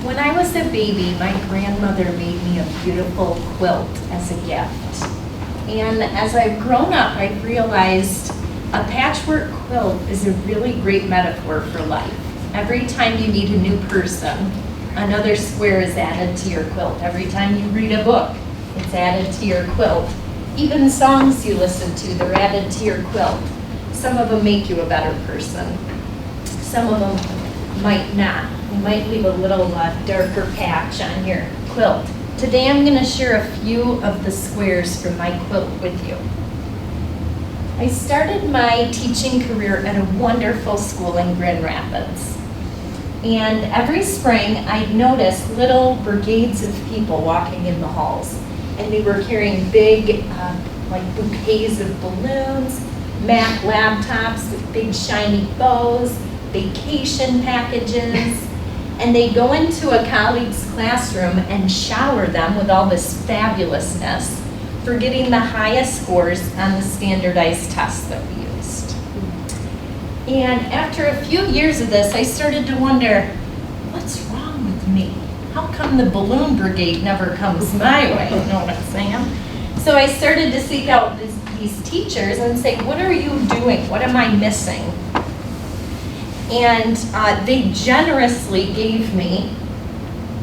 When I was a baby, my grandmother made me a beautiful quilt as a gift. And as I've grown up, I've realized a patchwork quilt is a really great metaphor for life. Every time you meet a new person, another square is added to your quilt. Every time you read a book, it's added to your quilt. Even songs you listen to, they're added to your quilt. Some of them make you a better person. Some of them might not. You might leave a little darker patch on your quilt. Today I'm going to share a few of the squares from my quilt with you. I started my teaching career at a wonderful school in Grand Rapids. And every spring I'd notice little brigades of people walking in the halls. And they were carrying big like bouquets of balloons, Mac laptops with big shiny bows, vacation packages. And they'd go into a colleague's classroom and shower them with all this fabulousness for getting the highest scores on the standardized tests that we used. And after a few years of this, I started to wonder, what's wrong with me? How come the balloon brigade never comes my way? You know what I'm saying? So I started to seek out these teachers and say, what are you doing? What am I missing? And they generously gave me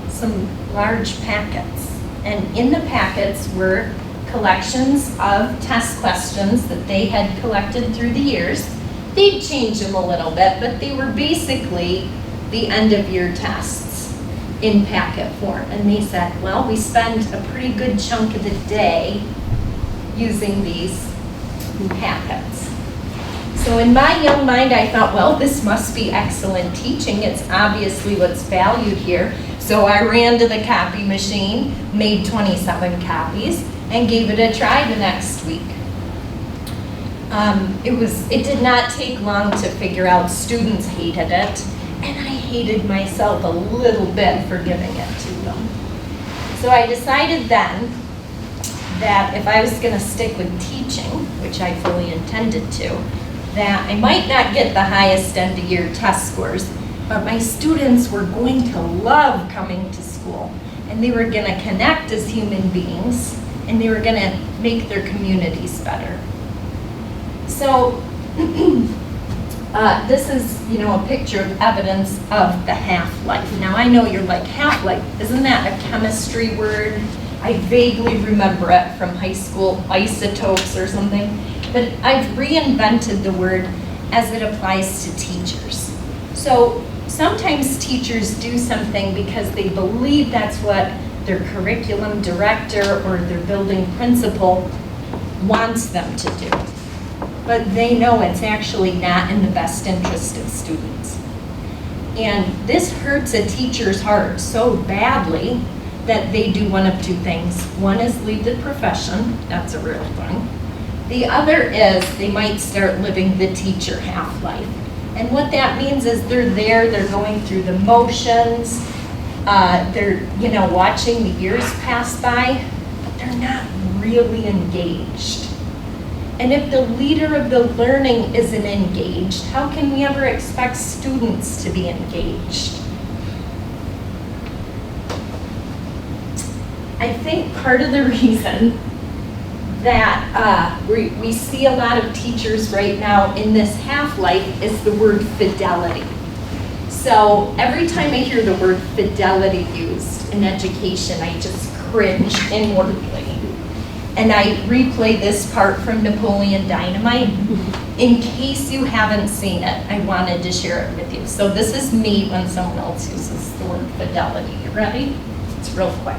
some large packets. And in the packets were collections of test questions that they had collected through the years. They'd change them a little bit, but they were basically the end of year tests in packet form. And they said, well, we spend a pretty good chunk of the day using these packets. So in my young mind, I thought, well, this must be excellent teaching. It's obviously what's valued here. So I ran to the copy machine, made 27 copies, and gave it a try the next week. It did not take long to figure out students hated it, and I hated myself a little bit for giving it to them. So I decided then that if I was going to stick with teaching, which I fully intended to, that I might not get the highest end of year test scores, but my students were going to love coming to school, and they were going to connect as human beings, and they were going to make their communities better. So this is, a picture of evidence of the half-life. Now I know you're like, half-life, isn't that a chemistry word? I vaguely remember it from high school, isotopes or something. But I've reinvented the word as it applies to teachers. So sometimes teachers do something because they believe that's what their curriculum director or their building principal wants them to do. But they know it's actually not in the best interest of students. And this hurts a teacher's heart so badly that they do one of two things. One is leave the profession, that's a real thing. The other is they might start living the teacher half-life. And what that means is they're there, they're going through the motions, they're watching the years pass by, but they're not really engaged. And if the leader of the learning isn't engaged, how can we ever expect students to be engaged? I think part of the reason that we see a lot of teachers right now in this half-life is the word fidelity. So every time I hear the word fidelity used in education, I just cringe inwardly. And I replay this part from Napoleon Dynamite. In case you haven't seen it, I wanted to share it with you. So this is me when someone else uses the word fidelity. You ready? It's real quick.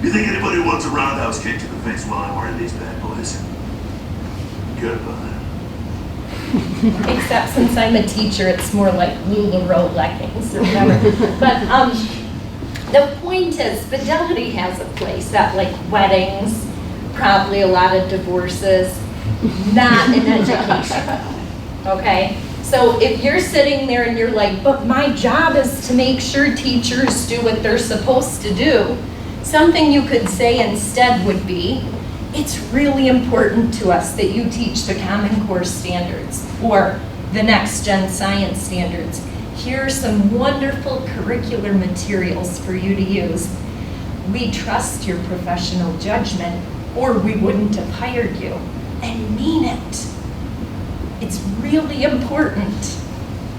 You think anybody wants a roundhouse kick to the face while I'm wearing these bad boys? Goodbye. Except since I'm a teacher, it's more like LuLaRoe leggings or whatever. But the point is, fidelity has a place at like weddings, probably a lot of divorces, not in education. Okay? So if you're sitting there and you're like, but my job is to make sure teachers do what they're supposed to do, something you could say instead would be, it's really important to us that you teach the Common Core standards, or the next gen science standards. Here are some wonderful curricular materials for you to use. We trust your professional judgment, or we wouldn't have hired you. And mean it. It's really important.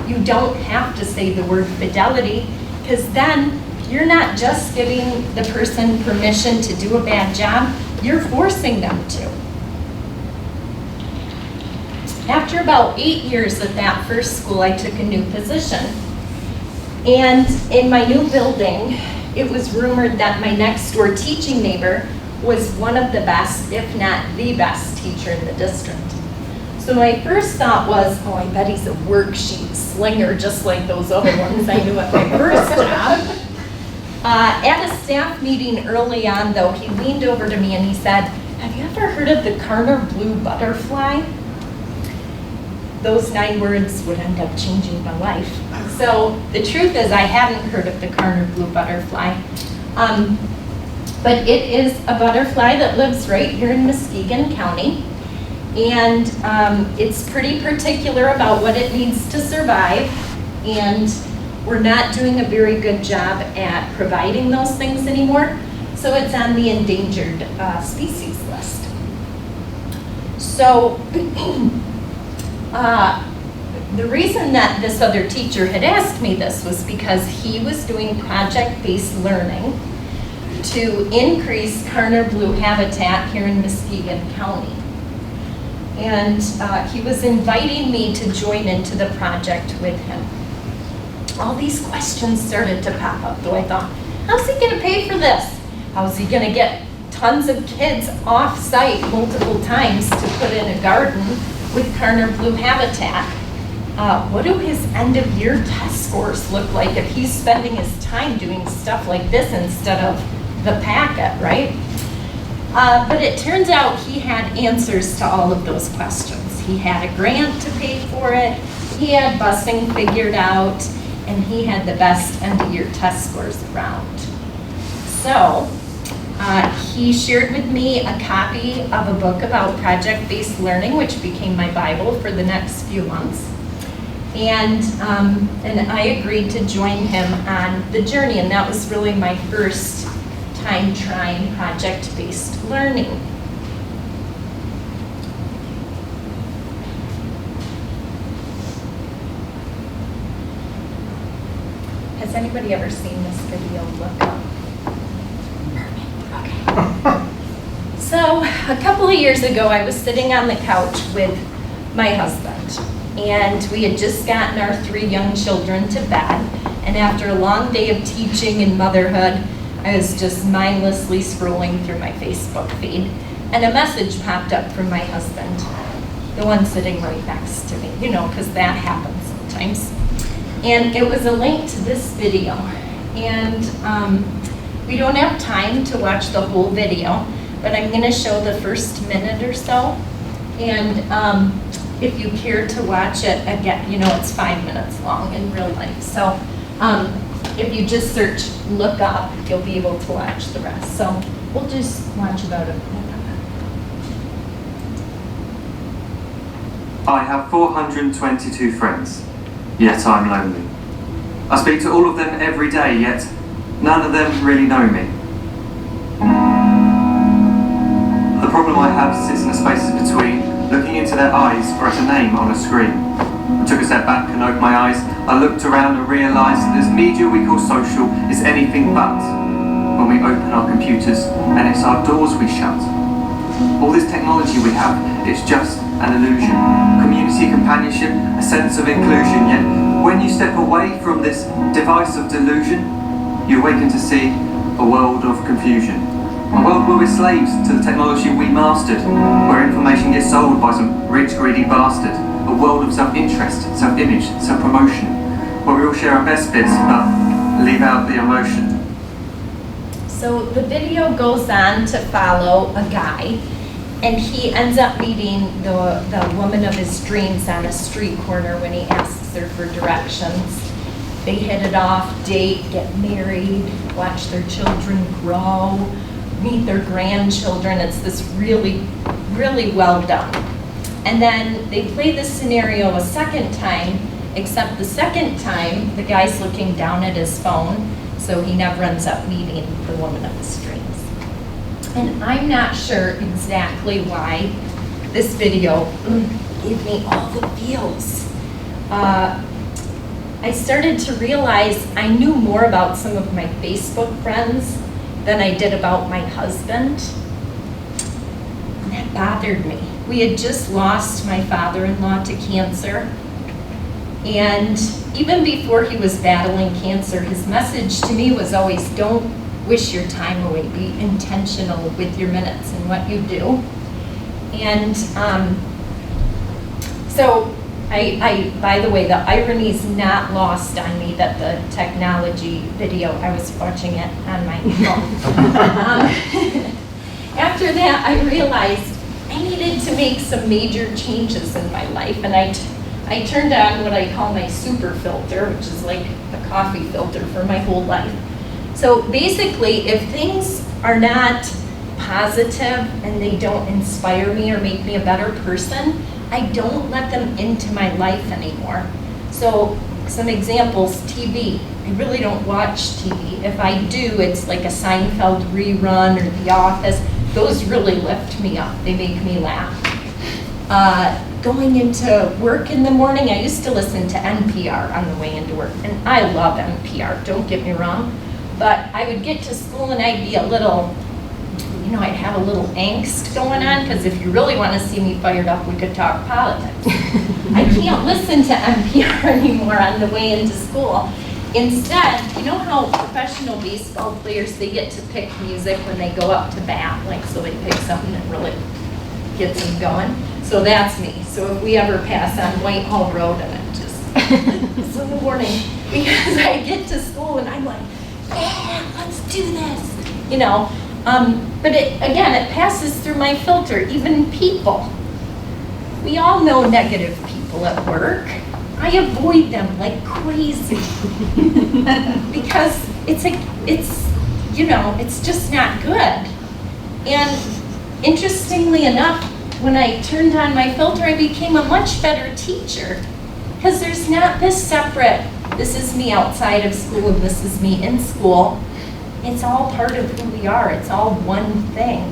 You don't have to say the word fidelity, because then you're not just giving the person permission to do a bad job, you're forcing them to. After about 8 years at that first school, I took a new position. And in my new building, it was rumored that my next door teaching neighbor was one of the best, if not the best teacher in the district. So my first thought was, oh, I bet he's a worksheet slinger just like those other ones I knew at my first job. At a staff meeting early on, though, he leaned over to me and he said, have you ever heard of the Karner blue butterfly? Those 9 words would end up changing my life. So the truth is I hadn't heard of the Karner blue butterfly. But it is a butterfly that lives right here in Muskegon County. And it's pretty particular about what it needs to survive. And we're not doing a very good job at providing those things anymore. So it's on the endangered species list. So the reason that this other teacher had asked me this was because he was doing project-based learning to increase Karner blue habitat here in Muskegon County. And he was inviting me to join into the project with him. All these questions started to pop up, though I thought, how's he gonna pay for this? How's he gonna get tons of kids off-site multiple times to put in a garden with Karner blue habitat? What do his end-of-year test scores look like if he's spending his time doing stuff like this instead of the packet, right? But it turns out he had answers to all of those questions. He had a grant to pay for it, he had busing figured out, and he had the best end-of-year test scores around. So he shared with me a copy of a book about project-based learning, which became my Bible for the next few months. And I agreed to join him on the journey, and that was really my first time trying project-based learning. Has anybody ever seen this video? Look up. Okay. So a couple of years ago, I was sitting on the couch with my husband, and we had just gotten our 3 young children to bed, and after a long day of teaching and motherhood, I was just mindlessly scrolling through my Facebook feed, and a message popped up from my husband, the one sitting right next to me, you know, because that happens sometimes. And it was a link to this video, and we don't have time to watch the whole video, but I'm going to show the first minute or so, and if you care to watch it, again, you know, it's 5 minutes long in real life, so if you just search look up, you'll be able to watch the rest. So we'll just watch about a minute. I have 422 friends, yet I'm lonely. I speak to all of them every day, yet none of them really know me. The problem I have sits in the spaces between looking into their eyes or at a name on a screen. I took a step back and opened my eyes. I looked around and realised that this media we call social is anything but when we open our computers and it's our doors we shut. All this technology we have, it's just an illusion. Community, companionship, a sense of inclusion, yet when you step away from this device of delusion, you awaken to see a world of confusion. A world where we're slaves to the technology we mastered, where information gets sold by some rich, greedy bastard. A world of self-interest, self-image, self-promotion, where we all share our best bits but leave out the emotion. So the video goes on to follow a guy, and he ends up meeting the woman of his dreams on a street corner when he asks her for directions. They hit it off, date, get married, watch their children grow, meet their grandchildren. It's this really, really well done. And then they play this scenario a second time, except the second time, the guy's looking down at his phone, so he never ends up meeting the woman of his dreams. And I'm not sure exactly why this video gave me all the feels. I started to realize I knew more about some of my Facebook friends than I did about my husband. And that bothered me. We had just lost my father-in-law to cancer. And even before he was battling cancer, his message to me was always, don't wish your time away, be intentional with your minutes and what you do. And so by the way, the irony is not lost on me that the technology video, I was watching it on my phone. After that, I realized I needed to make some major changes in my life, and I turned on what I call my super filter, which is like a coffee filter for my whole life. So basically, if things are not positive and they don't inspire me or make me a better person, I don't let them into my life anymore. So some examples, TV. I really don't watch TV. If I do, it's like a Seinfeld rerun or The Office. Those really lift me up. They make me laugh. Going into work in the morning, I used to listen to NPR on the way into work, and I love NPR, don't get me wrong, but I would get to school and I'd be a little, I'd have a little angst going on, because if you really want to see me fired up, we could talk politics. I can't listen to NPR anymore on the way into school. Instead, you know how professional baseball players, they get to pick music when they go up to bat, like so they pick something that really gets them going? So that's me. So if we ever pass on Whitehall Road, and I'm just, it's in the morning, because I get to school and I'm like, yeah, let's do this, But it passes through my filter, even people. We all know negative people at work. I avoid them like crazy because it's just not good. And interestingly enough, when I turned on my filter, I became a much better teacher, because there's not this separate, this is me outside of school and this is me in school. It's all part of who we are. It's all one thing.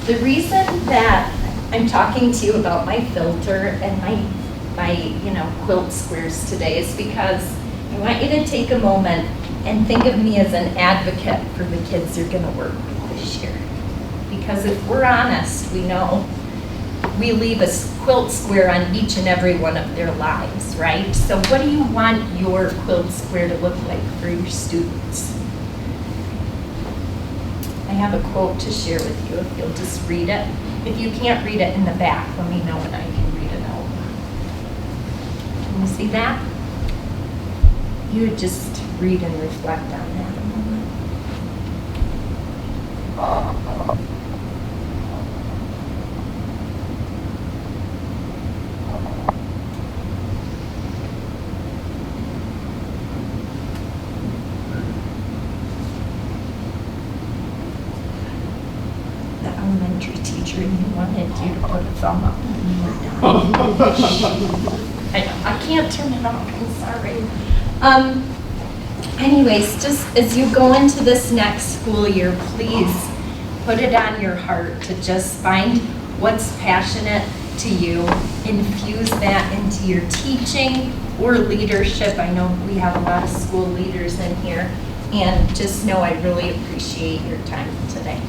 The reason that I'm talking to you about my filter and my quilt squares today is because I want you to take a moment and think of me as an advocate for the kids you're going to work with this year. Because if we're honest, we know we leave a quilt square on each and every one of their lives, right? So what do you want your quilt square to look like for your students? I have a quote to share with you if you'll just read it. If you can't read it in the back, let me know and I can read it out. Can you see that? You would just read and reflect on that a moment. Elementary teacher, and he wanted you to put a thumb up when you were done. I can't turn it off, I'm sorry. Anyways, just as you go into this next school year, please put it on your heart to just find what's passionate to you, infuse that into your teaching or leadership. I know we have a lot of school leaders in here, and just know I really appreciate your time today.